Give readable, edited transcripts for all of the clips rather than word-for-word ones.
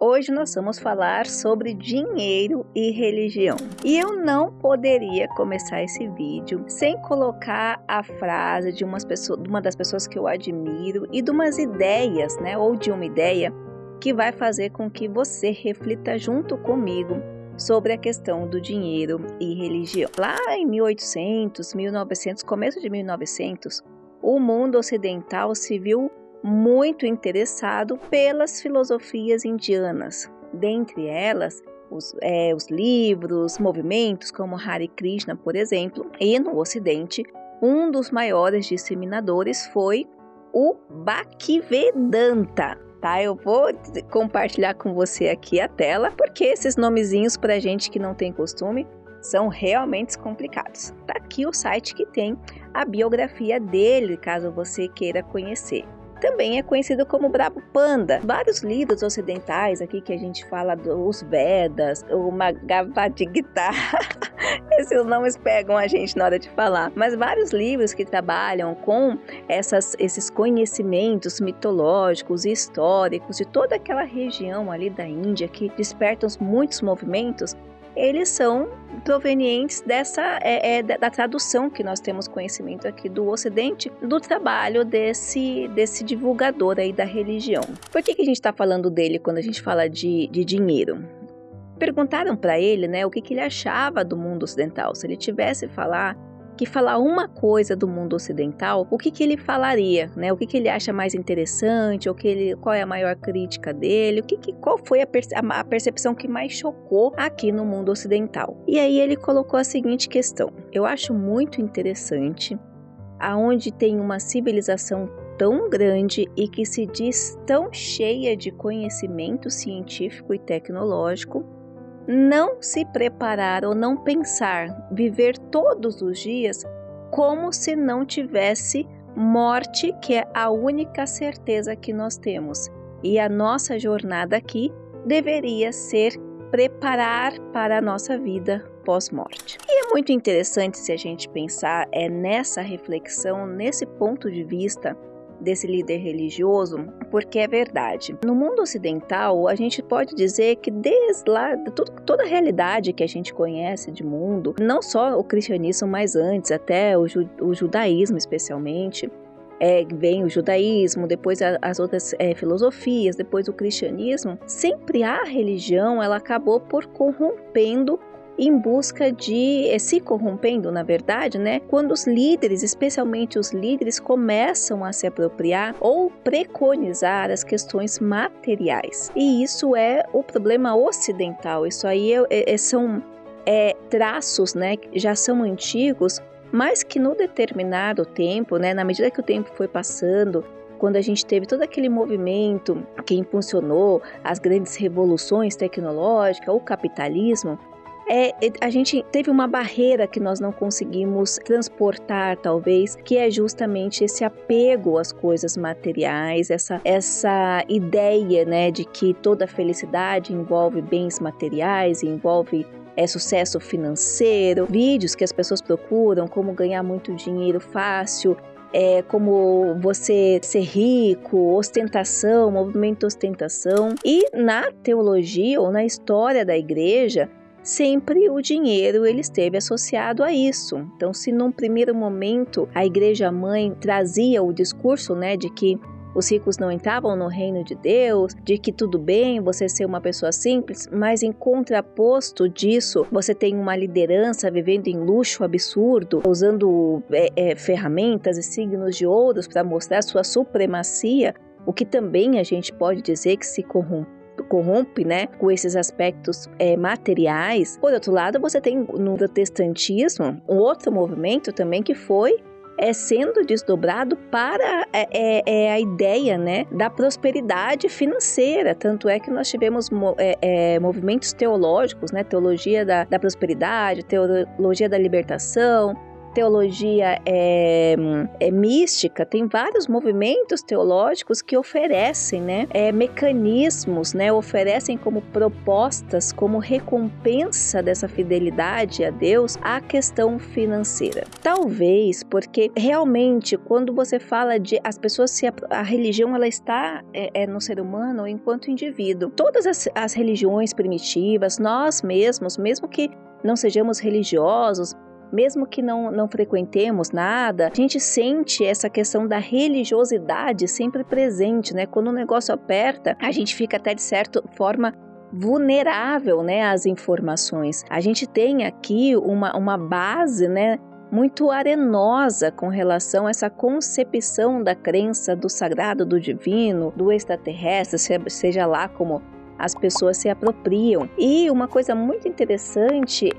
Hoje nós vamos falar sobre dinheiro e religião. E eu não poderia começar esse vídeo sem colocar a frase de uma das pessoas que eu admiro e de umas ideias, ou de uma ideia que vai fazer com que você reflita junto comigo sobre a questão do dinheiro e religião. Lá em 1800, 1900, começo de 1900, o mundo ocidental se viu muito interessado pelas filosofias indianas, dentre elas os livros, movimentos como Hare Krishna, por exemplo, e no Ocidente, um dos maiores disseminadores foi o Bhaktivedanta. Eu vou compartilhar com você aqui a tela, porque esses nomezinhos para gente que não tem costume são realmente complicados. Tá aqui o site que tem a biografia dele, caso você queira conhecer. Também é conhecido como Brahma Panda. Vários livros ocidentais aqui que a gente fala dos Vedas, o Bhagavad Gita, esses nomes pegam a gente na hora de falar. Mas vários livros que trabalham com esses conhecimentos mitológicos e históricos de toda aquela região ali da Índia que despertam muitos movimentos, eles são provenientes da tradução que nós temos conhecimento aqui do Ocidente, do trabalho desse divulgador aí da religião. Por que a gente está falando dele quando a gente fala de dinheiro? Perguntaram para ele, o que ele achava do mundo ocidental. Se ele tivesse que falar uma coisa do mundo ocidental, o que ele falaria, O que ele acha mais interessante, qual é a maior crítica dele, qual foi a percepção que mais chocou aqui no mundo ocidental. E aí ele colocou a seguinte questão: eu acho muito interessante aonde tem uma civilização tão grande e que se diz tão cheia de conhecimento científico e tecnológico, não se preparar ou não pensar, viver todos os dias como se não tivesse morte, que é a única certeza que nós temos. E a nossa jornada aqui deveria ser preparar para a nossa vida pós-morte. E é muito interessante se a gente pensar nessa reflexão, nesse ponto de vista desse líder religioso, porque é verdade. No mundo ocidental, a gente pode dizer que desde lá, toda a realidade que a gente conhece de mundo, não só o cristianismo, mas antes, até o judaísmo especialmente, vem o judaísmo, depois as outras filosofias, depois o cristianismo, sempre a religião, ela acabou por corrompendo em busca de se corrompendo, na verdade, quando os líderes, especialmente os líderes, começam a se apropriar ou preconizar as questões materiais. E isso é o problema ocidental. Isso aí são traços, que já são antigos, mas que no determinado tempo, na medida que o tempo foi passando, quando a gente teve todo aquele movimento que impulsionou as grandes revoluções tecnológicas, o capitalismo, a gente teve uma barreira que nós não conseguimos transportar, talvez, que é justamente esse apego às coisas materiais, essa ideia, de que toda felicidade envolve bens materiais, envolve sucesso financeiro, vídeos que as pessoas procuram, como ganhar muito dinheiro fácil, como você ser rico, ostentação, movimento ostentação. E na teologia ou na história da igreja, sempre o dinheiro ele esteve associado a isso. Então, se num primeiro momento a igreja mãe trazia o discurso, de que os ricos não entravam no reino de Deus, de que tudo bem você ser uma pessoa simples, mas em contraposto disso, você tem uma liderança vivendo em luxo absurdo, usando ferramentas e signos de ouros para mostrar sua supremacia, o que também a gente pode dizer que se corrompe, com esses aspectos materiais. Por outro lado, você tem no protestantismo um outro movimento também que foi sendo desdobrado para a ideia da prosperidade financeira. Tanto é que nós tivemos movimentos teológicos, teologia da prosperidade, teologia da libertação, teologia mística, tem vários movimentos teológicos que oferecem, né, mecanismos, né, oferecem como propostas, como recompensa dessa fidelidade a Deus, a questão financeira. Talvez porque realmente quando você fala de as pessoas, a religião ela está no ser humano enquanto indivíduo. Todas as religiões primitivas, nós mesmos, mesmo que não sejamos religiosos, mesmo que não frequentemos nada, a gente sente essa questão da religiosidade sempre presente, né? Quando o negócio aperta, a gente fica até de certa forma vulnerável, né, às informações. A gente tem aqui uma base, né, muito arenosa com relação a essa concepção da crença do sagrado, do divino, do extraterrestre, seja lá como as pessoas se apropriam. E uma coisa muito interessante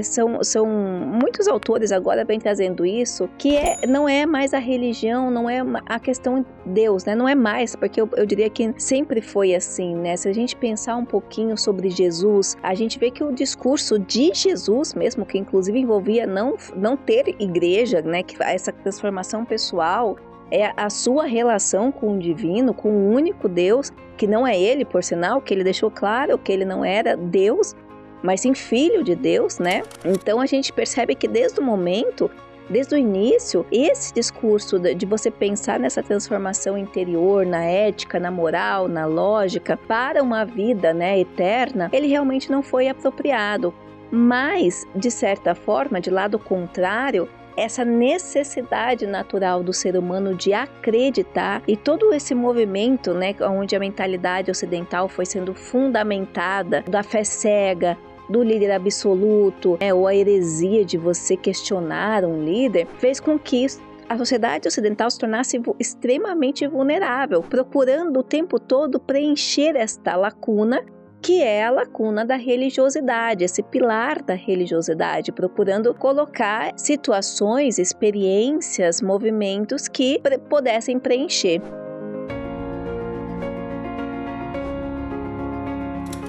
são muitos autores agora vêm trazendo isso, que não é mais a religião, não é a questão Deus, né? Não é mais, porque eu diria que sempre foi assim, né? Se a gente pensar um pouquinho sobre Jesus, a gente vê que o discurso de Jesus mesmo, que inclusive envolvia não ter igreja, né? Que essa transformação pessoal é a sua relação com o divino, com o único Deus, que não é ele, por sinal, que ele deixou claro que ele não era Deus, mas sim filho de Deus, né? Então a gente percebe que desde o início, esse discurso de você pensar nessa transformação interior, na ética, na moral, na lógica, para uma vida, né, eterna, ele realmente não foi apropriado. Mas, de certa forma, de lado contrário, essa necessidade natural do ser humano de acreditar e todo esse movimento, né, onde a mentalidade ocidental foi sendo fundamentada, da fé cega, do líder absoluto, né, ou a heresia de você questionar um líder, fez com que a sociedade ocidental se tornasse extremamente vulnerável, procurando o tempo todo preencher esta lacuna, que é a lacuna da religiosidade, esse pilar da religiosidade, procurando colocar situações, experiências, movimentos que pudessem preencher.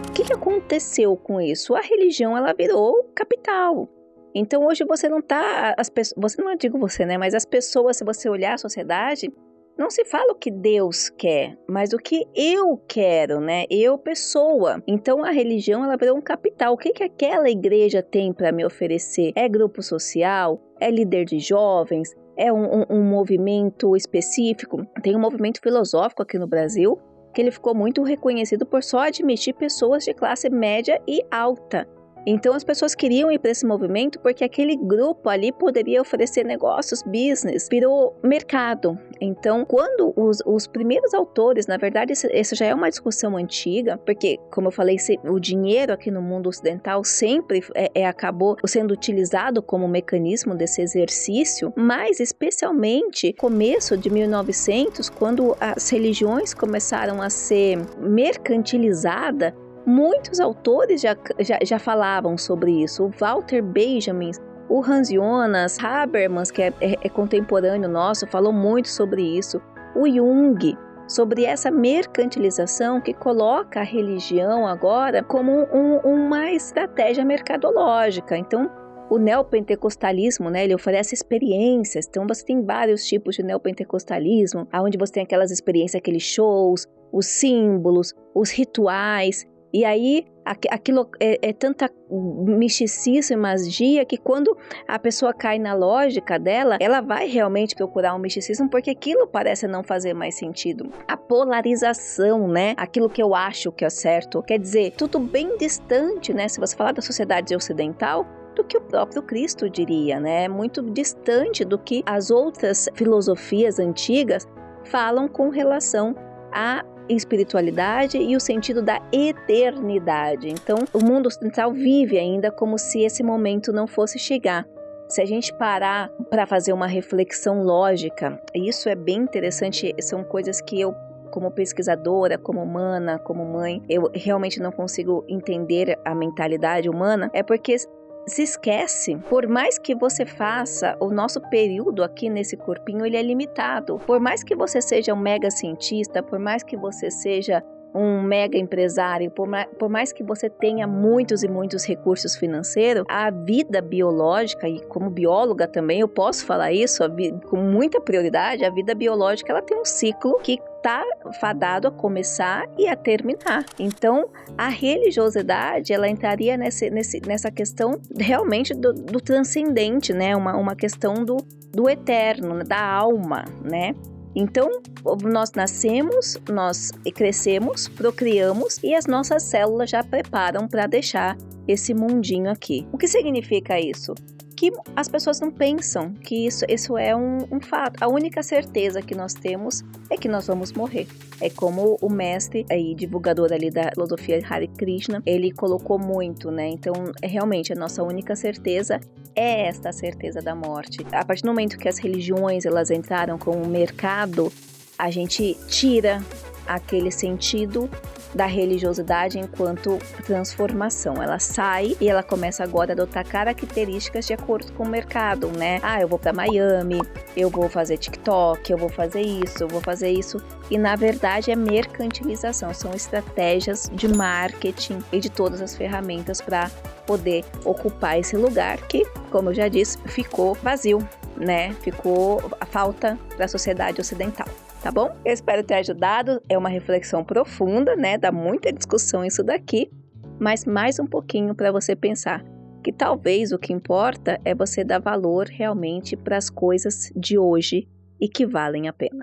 O que aconteceu com isso? A religião ela virou capital. Então hoje você não está, você não digo você, né? Mas as pessoas, se você olhar a sociedade, não se fala o que Deus quer, mas o que eu quero, né? Eu, pessoa. Então, a religião, ela virou um capital. O que aquela igreja tem para me oferecer? É grupo social? É líder de jovens? É um movimento específico? Tem um movimento filosófico aqui no Brasil, que ele ficou muito reconhecido por só admitir pessoas de classe média e alta. Então as pessoas queriam ir para esse movimento porque aquele grupo ali poderia oferecer negócios, business, virou mercado. Então quando os primeiros autores, na verdade essa já é uma discussão antiga, porque como eu falei, o dinheiro aqui no mundo ocidental sempre acabou sendo utilizado como mecanismo desse exercício, mas especialmente começo de 1900, quando as religiões começaram a ser mercantilizadas. Muitos autores já falavam sobre isso. O Walter Benjamin, o Hans Jonas Habermas, que é contemporâneo nosso, falou muito sobre isso. O Jung, sobre essa mercantilização que coloca a religião agora como uma estratégia mercadológica. Então, o neopentecostalismo, né, ele oferece experiências. Então, você tem vários tipos de neopentecostalismo, onde você tem aquelas experiências, aqueles shows, os símbolos, os rituais. E aí, aquilo é tanta misticismo e magia que quando a pessoa cai na lógica dela, ela vai realmente procurar um misticismo porque aquilo parece não fazer mais sentido. A polarização, né? Aquilo que eu acho que é certo. Quer dizer, tudo bem distante, né? Se você falar da sociedade ocidental, do que o próprio Cristo diria, né? Muito distante do que as outras filosofias antigas falam com relação a espiritualidade e o sentido da eternidade. Então, o mundo ocidental vive ainda como se esse momento não fosse chegar. Se a gente parar para fazer uma reflexão lógica, isso é bem interessante, são coisas que eu, como pesquisadora, como humana, como mãe, eu realmente não consigo entender a mentalidade humana, é porque se esquece, por mais que você faça, o nosso período aqui nesse corpinho, ele é limitado. Por mais que você seja um mega cientista, por mais que você seja um mega empresário, por mais que você tenha muitos e muitos recursos financeiros, a vida biológica, e como bióloga também eu posso falar isso com muita prioridade, a vida biológica ela tem um ciclo que está fadado a começar e a terminar. Então, a religiosidade, ela entraria nessa questão realmente do transcendente, né? Uma questão do eterno, da alma, né? Então, nós nascemos, nós crescemos, procriamos e as nossas células já preparam para deixar esse mundinho aqui. O que significa isso? Que as pessoas não pensam que isso é um fato. A única certeza que nós temos é que nós vamos morrer. É como o mestre e divulgador ali da filosofia Hare Krishna, ele colocou muito, né? Então, realmente, a nossa única certeza é esta certeza da morte. A partir do momento que as religiões elas entraram com o mercado, a gente tira aquele sentido da religiosidade enquanto transformação. Ela sai e ela começa agora a adotar características de acordo com o mercado, né? Eu vou para Miami, eu vou fazer TikTok, eu vou fazer isso. E na verdade é mercantilização, são estratégias de marketing e de todas as ferramentas para poder ocupar esse lugar que, como eu já disse, ficou vazio, né? Ficou a falta para a sociedade ocidental. Tá bom? Eu espero ter ajudado. É uma reflexão profunda, né? Dá muita discussão isso daqui, mas mais um pouquinho para você pensar que talvez o que importa é você dar valor realmente para as coisas de hoje e que valem a pena.